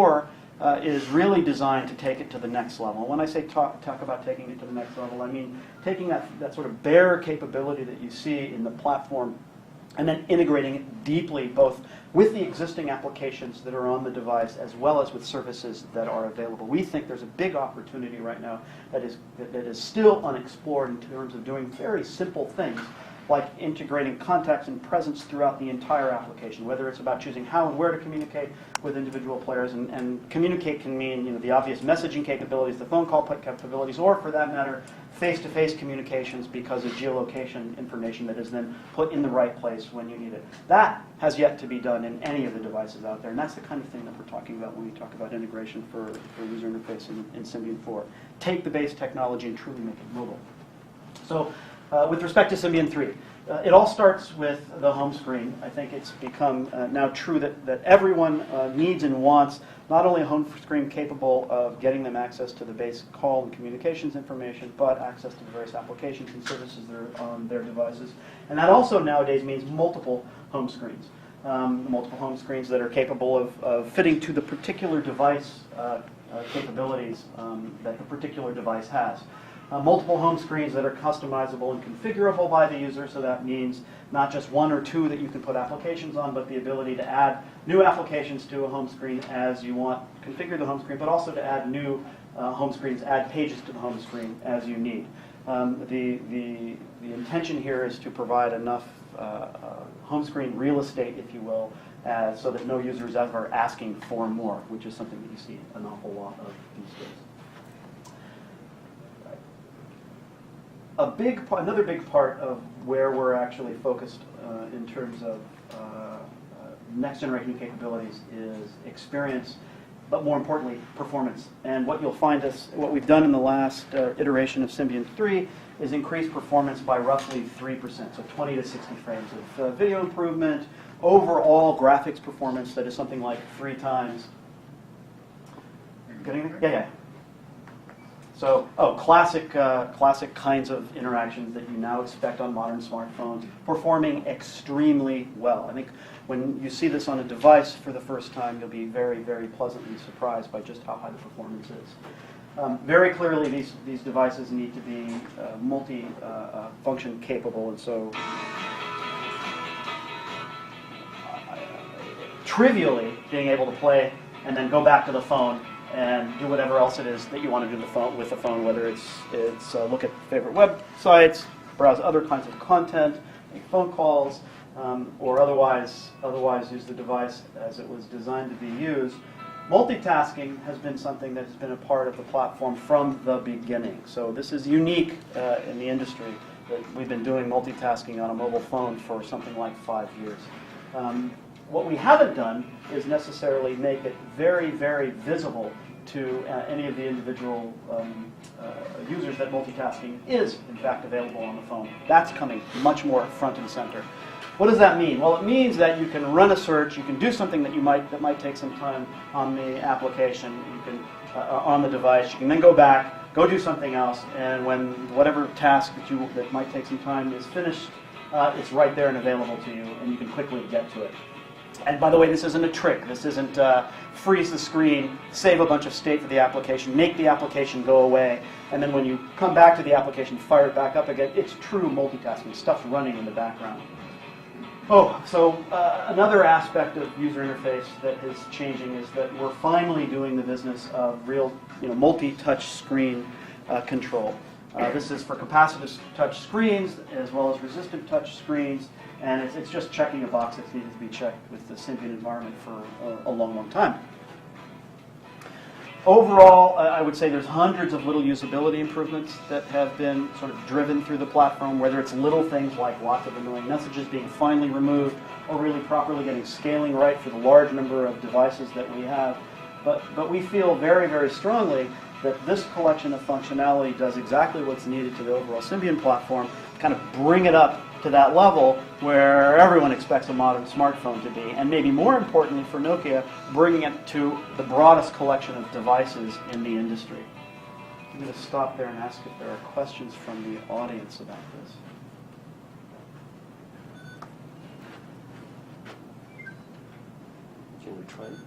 4 is really designed to take it to the next level. When I say talk about taking it to the next level, I mean taking that sort of bare capability that you see in the platform and then integrating it deeply both with the existing applications that are on the device as well as with services that are available. We think there's a big opportunity right now that is still unexplored in terms of doing very simple things like integrating contacts and presence throughout the entire application, whether it's about choosing how and where to communicate with individual players. And communicate can mean the obvious messaging capabilities, the phone call capabilities, or for that matter, face-to-face communications because of geolocation information that is then put in the right place when you need it. That has yet to be done in any of the devices out there, and that's the kind of thing that we're talking about when we talk about integration for user interface in Symbian 4. Take the base technology and truly make it mobile. So with respect to Symbian 3, it all starts with the home screen. I think it's become now true that everyone needs and wants not only a home screen capable of getting them access to the base call and communications information, but access to the various applications and services that are on their devices. And that also nowadays means multiple home screens. Multiple home screens that are capable of fitting to the particular device capabilities that the particular device has. Multiple home screens that are customizable and configurable by the user, so that means not just one or two that you can put applications on, but the ability to add new applications to a home screen as you want, configure the home screen, but also to add new home screens, add pages to the home screen as you need. The intention here is to provide enough home screen real estate, if you will, so that no user is ever asking for more, which is something that you see an awful lot of these days. Another big part of where we're actually focused in terms of next generation capabilities is experience, but more importantly, performance. And what you'll find what we've done in the last iteration of Symbian 3 is increase performance by roughly 3%, so 20 to 60 frames of video improvement, overall graphics performance that is something like 3 times. Getting there? Yeah. So, classic kinds of interactions that you now expect on modern smartphones, performing extremely well. I think when you see this on a device for the first time, you'll be very, very pleasantly surprised by just how high the performance is. Very clearly, these devices need to be multi-function capable, and so trivially being able to play and then go back to the phone and do whatever else it is that you want to do with the phone, whether it's look at favorite websites, browse other kinds of content, make phone calls, or otherwise use the device as it was designed to be used. Multitasking has been something that has been a part of the platform from the beginning. So this is unique in the industry that we've been doing multitasking on a mobile phone for something like 5 years. What we haven't done is necessarily make it very, very visible to any of the individual users that multitasking is, in fact, available on the phone. That's coming much more front and center. What does that mean? Well, it means that you can run a search, you can do something that might take some time on the application, you can on the device, you can then go back, go do something else, and when whatever task that might take some time is finished, it's right there and available to you, and you can quickly get to it. And by the way, this isn't a trick. This isn't freeze the screen, save a bunch of state for the application, make the application go away, and then when you come back to the application, fire it back up again. It's true multitasking. Stuff's running in the background. So another aspect of user interface that is changing is that we're finally doing the business of real, multi-touch screen control. This is for capacitive touch screens as well as resistive touch screens, and it's just checking a box that's needed to be checked with the Symbian environment for a long, long time. Overall, I would say there's hundreds of little usability improvements that have been sort of driven through the platform, whether it's little things like lots of annoying messages being finally removed or really properly getting scaling right for the large number of devices that we have. But we feel very, very strongly that this collection of functionality does exactly what's needed to the overall Symbian platform, kind of bring it up to that level where everyone expects a modern smartphone to be, and maybe more importantly for Nokia, bringing it to the broadest collection of devices in the industry. I'm going to stop there and ask if there are questions from the audience about this. Can we try it?